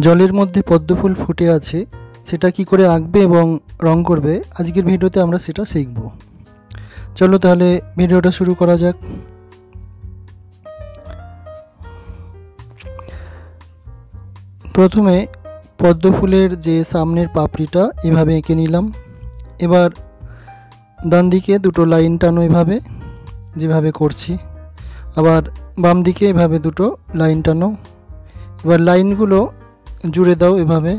জলের মধ্যে পদ্ম ফুল ফুটে আছে, সেটা কি করে আঁকবে এবং রং করবে আজকের ভিডিওতে আমরা সেটা শিখব। চলো তাহলে ভিডিওটা শুরু করা যাক। প্রথমে পদ্ম ফুলের যে সামনের পাপড়িটা এভাবে এঁকে নিলাম। এবার ডান দিকে দুটো লাইন টানো এভাবে, যেভাবে করছি। আবার বাম দিকে এভাবে দুটো লাইন টানো। এবার লাইনগুলো জুড়ে দাও এভাবে।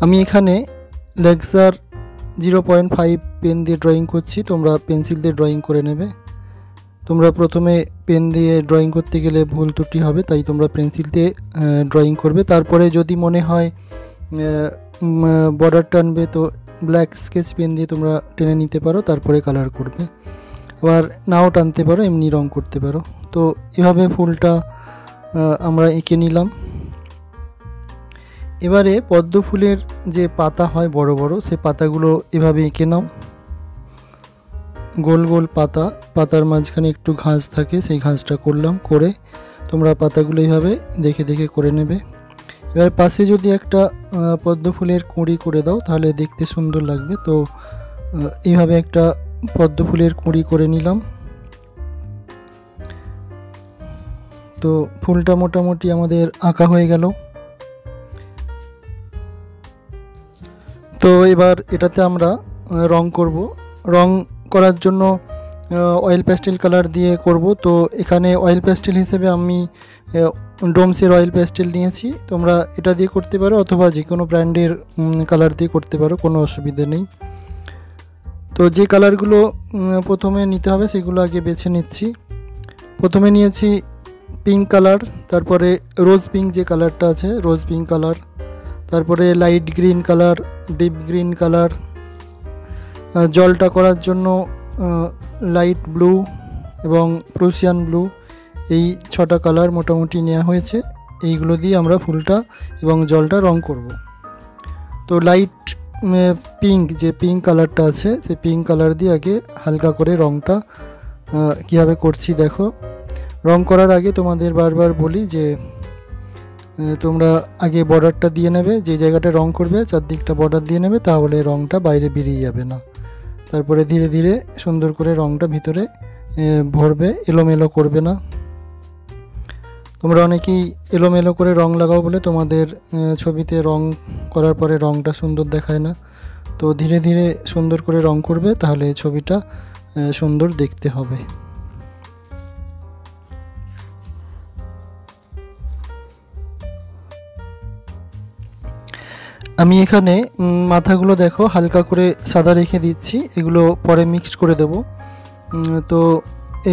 আমি এখানে লেক্সার 0.5 পেন দিয়ে ড্রয়িং করছি, তোমরা পেন্সিল দিয়ে ড্রয়িং করে নেবে। তোমরা প্রথমে পেন দিয়ে ড্রয়িং করতে গেলে ভুল ত্রুটি হবে, তাই তোমরা পেন্সিল দিয়ে ড্রয়িং করবে। তারপরে যদি মনে হয় বর্ডার টানবে তো ব্ল্যাক স্কেচ পেন দিয়ে তোমরা টেনে নিতে পারো, তারপরে কালার করবে। আবার নাও টানতে পারো, এমনি রং করতে পারো। তো এভাবে ফুলটা আমরা এঁকে নিলাম। এবারে পদ্ম ফুলের যে পাতা হয় বড় বড়, সে পাতাগুলো এভাবে এঁকে নাও। গোল গোল পাতা, পাতার মাঝখানে একটু ঘাস থাকে, সেই ঘাসটা করলাম। করে তোমরা পাতাগুলো এইভাবে দেখে দেখে করে নেবে। এবার পাশে যদি একটা পদ্ম ফুলের কুঁড়ি করে দাও তাহলে দেখতে সুন্দর লাগবে। তো এইভাবে একটা পদ্ম ফুলের কুঁড়ি করে নিলাম। তো ফুলটা মোটামুটি আমাদের আঁকা হয়ে গেল। তো এবার এটাতে আমরা রং করব। রং করার জন্য অয়েল প্যাস্টেল কালার দিয়ে করব। তো এখানে অয়েল প্যাস্টেল হিসেবে আমি ডোমসের অয়েল প্যাস্টেল নিয়েছি। তোমরা এটা দিয়ে করতে পারো অথবা যে কোনো ব্র্যান্ডের কালার দিয়ে করতে পারো, কোনো অসুবিধা নেই। তো যে কালারগুলো প্রথমে নিতে হবে সেগুলো আগে বেছে নিচ্ছি। প্রথমে নিয়েছি পিঙ্ক কালার, তারপরে রোজ পিঙ্ক যে কালারটা আছে রোজ পিঙ্ক কালার, তারপরে light green colour, deep green colour, জলটা করার জন্য লাইট ব্লু এবং প্রুসিয়ান ব্লু, এই 6টা কালার মোটামুটি নেওয়া হয়েছে। এইগুলো দিয়ে আমরা ফুলটা এবং জলটা রং করব। তো লাইট পিঙ্ক যে পিঙ্ক কালারটা আছে সেই পিঙ্ক কালার দিয়ে আগে হালকা করে রংটা কীভাবে করছি দেখো। রং করার আগে তোমাদের বারবার বলি যে তোমরা আগে বর্ডারটা দিয়ে নেবে, যে জায়গাটা রং করবে চারদিকটা বর্ডার দিয়ে নেবে, তাহলে রংটা বাইরে বেরিয়ে যাবে না। তারপরে ধীরে ধীরে সুন্দর করে রংটা ভিতরে ভরবে, এলোমেলো করবে না। তোমরা অনেকেই এলোমেলো করে রং লাগাও বলে তোমাদের ছবিতে রং করার পরে রংটা সুন্দর দেখায় না। তো ধীরে ধীরে সুন্দর করে রং করবে, তাহলে ছবিটা সুন্দর দেখতে হবে। আমি এখানে মাথাগুলো দেখো হালকা করে সাদা রেখে দিচ্ছি, এগুলো পরে মিক্সড করে দেব। তো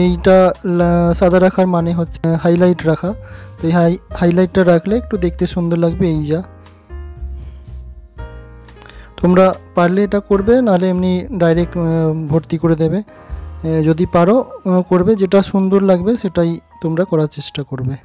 এইটা সাদা রাখার মানে হচ্ছে হাইলাইট রাখা। তো এই হাইলাইটটা রাখলে একটু দেখতে সুন্দর লাগবে। এই যা, তোমরা পারলে এটা করবে, নাহলে এমনি ডাইরেক্ট ভর্তি করে দেবে। যদি পারো করবে, যেটা সুন্দর লাগবে সেটাই তোমরা করার চেষ্টা করবে।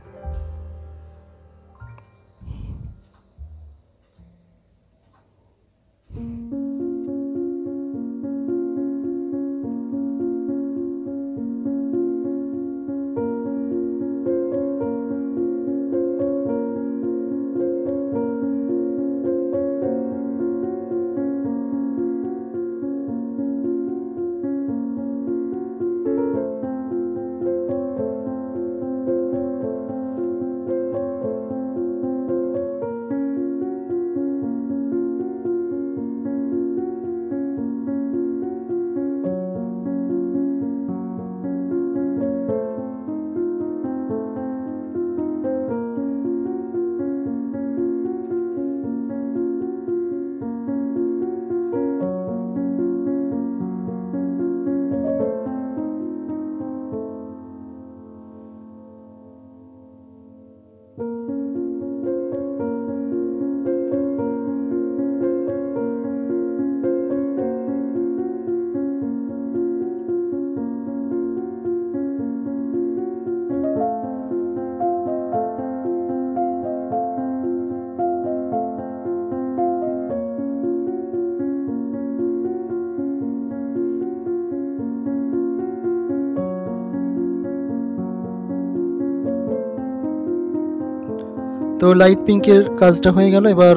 তো লাইট পিঙ্কের কাজটা হয়ে গেল। এবার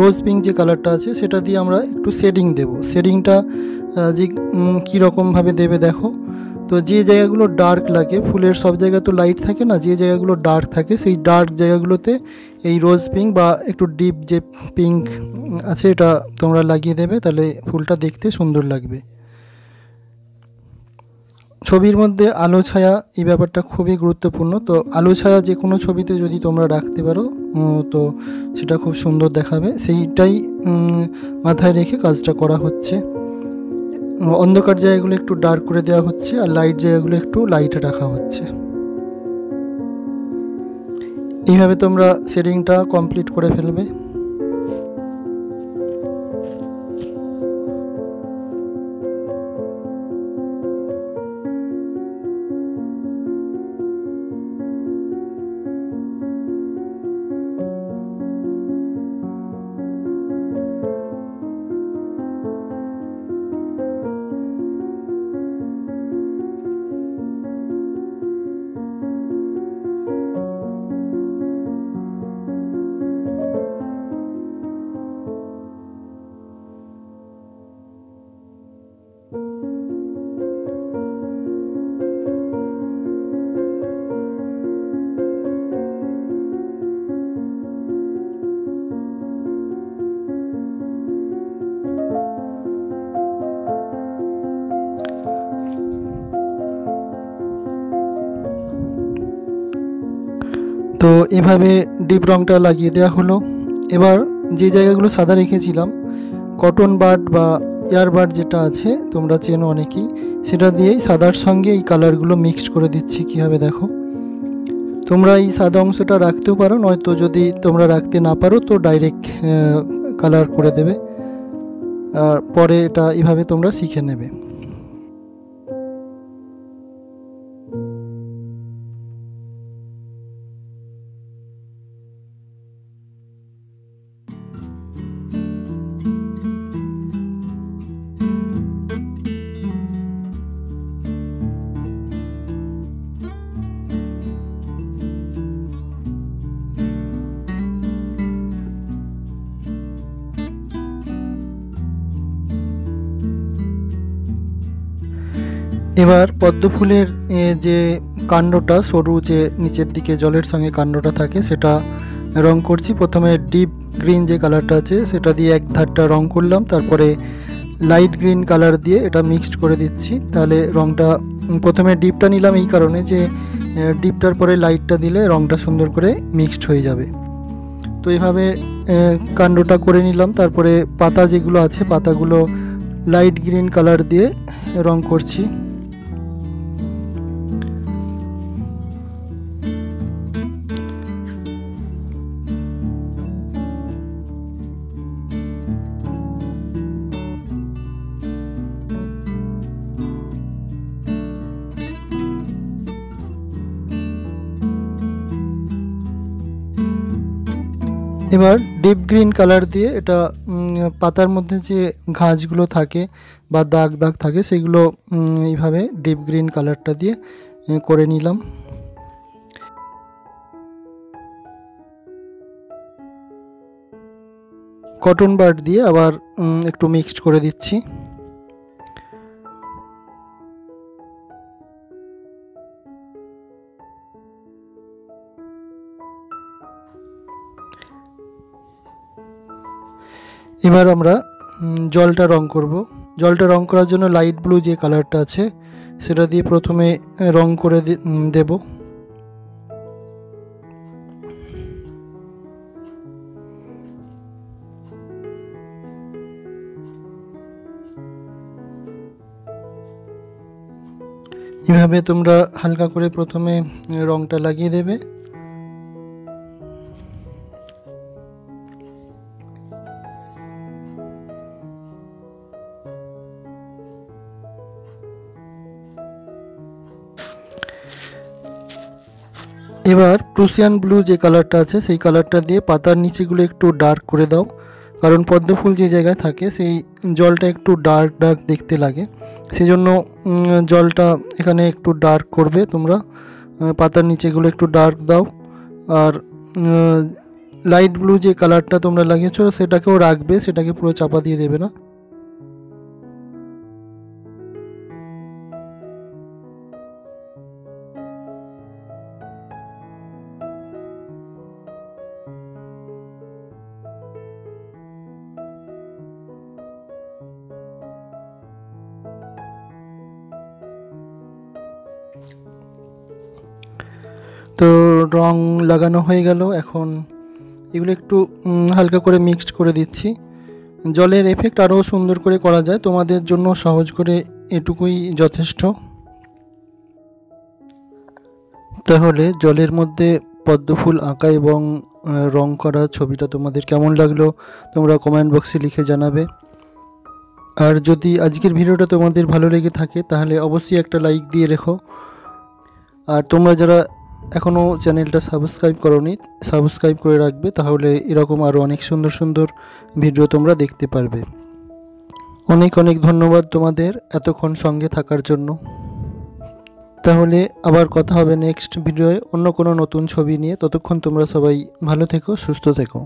রোজ পিঙ্ক যে কালারটা আছে সেটা দিয়ে আমরা একটু শেডিং দেব। শেডিংটা যে কীরকমভাবে দেবে দেখো। তো যে জায়গাগুলো ডার্ক লাগে, ফুলের সব জায়গায় তো লাইট থাকে না, যে জায়গাগুলো ডার্ক থাকে সেই ডার্ক জায়গাগুলোতে এই রোজ পিঙ্ক বা একটু ডিপ যে পিঙ্ক আছে এটা তোমরা লাগিয়ে দেবে, তাহলে ফুলটা দেখতে সুন্দর লাগবে। ছবির মধ্যে আলো ছায়া এই ব্যাপারটা খুবই গুরুত্বপূর্ণ। তো আলো ছায়া যে কোনো ছবিতে যদি তোমরা রাখতে পারো তো সেটা খুব সুন্দর দেখাবে, সেইটাই মাথায় রেখে কাজটা করা হচ্ছে। অন্ধকার জায়গাগুলো একটু ডার্ক করে দেওয়া হচ্ছে আর লাইট জায়গাগুলো একটু লাইটে রাখা হচ্ছে। এইভাবে তোমরা শেডিংটা কমপ্লিট করে ফেলবে। তো এভাবে ডিপ রঙটা লাগিয়ে দেওয়া হলো। এবার যে জায়গাগুলো সাদা রেখেছিলাম, কটন বাড বা এয়ারবাড যেটা আছে তোমরা চেনো অনেকেই, সেটা দিয়েই সাদার সঙ্গে এই কালারগুলো মিক্সড করে দিচ্ছি। কীভাবে দেখো, তোমরা এই সাদা অংশটা রাখতেও পারো, নয়তো যদি তোমরা রাখতে না পারো তো ডাইরেক্ট কালার করে দেবে। আর পরে এটা এইভাবে তোমরা শিখে নেবে। এবার পদ্ম ফুলের যে কাণ্ডটা সরু, যে নিচের দিকে জলের সঙ্গে কাণ্ডটা থাকে সেটা রং করছি। প্রথমে ডিপ গ্রিন যে কালারটা আছে সেটা দিয়ে এক ধারটা রং করলাম, তারপরে লাইট গ্রিন কালার দিয়ে এটা মিক্সড করে দিচ্ছি। তাহলে রংটা প্রথমে ডিপটা নিলাম এই কারণে যে ডিপটার পরে লাইটটা দিলে রংটা সুন্দর করে মিক্সড হয়ে যাবে। তো এইভাবে কাণ্ডটা করে নিলাম। তারপরে পাতা যেগুলো আছে পাতাগুলো লাইট গ্রিন কালার দিয়ে রং করছি। এবার ডিপ গ্রিন কালার দিয়ে এটা পাতার মধ্যে যে ঘাসগুলো থাকে বা দাগ দাগ থাকে সেগুলো এইভাবে ডিপ গ্রিন কালারটা দিয়ে করে নিলাম। কটন বাড দিয়ে আবার একটু মিক্সড করে দিচ্ছি। এবার আমরা জলটা রং করব। জলটা রং করার জন্য লাইট ব্লু যে কালারটা আছে সেটা দিয়ে প্রথমে রং করে দেব। এভাবে তোমরা হালকা করে প্রথমে রংটা লাগিয়ে দেবে। এবার প্রুসিয়ান ব্লু যে কালারটা আছে সেই কালারটা দিয়ে পাতার নিচেগুলো একটু ডার্ক করে দাও, কারণ পদ্ম ফুল যে জায়গায় থাকে সেই জলটা একটু ডার্ক ডার্ক দেখতে লাগে, সেই জন্য জলটা এখানে একটু ডার্ক করবে তোমরা। পাতার নিচেগুলো একটু ডার্ক দাও। আর লাইট ব্লু যে কালারটা তোমরা লাগিয়েছো সেটাকেও রাখবে, সেটাকে পুরো চাপা দিয়ে দেবে না। তো রং লাগানো হয়ে গেল। এখন এগুলো একটু হালকা করে মিক্সড করে দিচ্ছি। জলের এফেক্ট আরও সুন্দর করে করা যায়, তোমাদের জন্য সহজ করে এটুকুই যথেষ্ট। তাহলে জলের মধ্যে পদ্মফুল আঁকা এবং রং করা ছবিটা তোমাদের কেমন লাগলো তোমরা কমেন্ট বক্সে লিখে জানাবে। আর যদি আজকের ভিডিওটা তোমাদের ভালো লেগে থাকে তাহলে অবশ্যই একটা লাইক দিয়ে রেখো। আর তোমরা যারা এখনও চ্যানেলটা সাবস্ক্রাইব করোনি, সাবস্ক্রাইব করে রাখবে, তাহলে এরকম আরও অনেক সুন্দর সুন্দর ভিডিও তোমরা দেখতে পারবে। অনেক অনেক ধন্যবাদ তোমাদের এতক্ষণ সঙ্গে থাকার জন্য। তাহলে আবার কথা হবে নেক্সট ভিডিওয়ে অন্য কোনো নতুন ছবি নিয়ে। ততক্ষণ তোমরা সবাই ভালো থেকো, সুস্থ থেকো।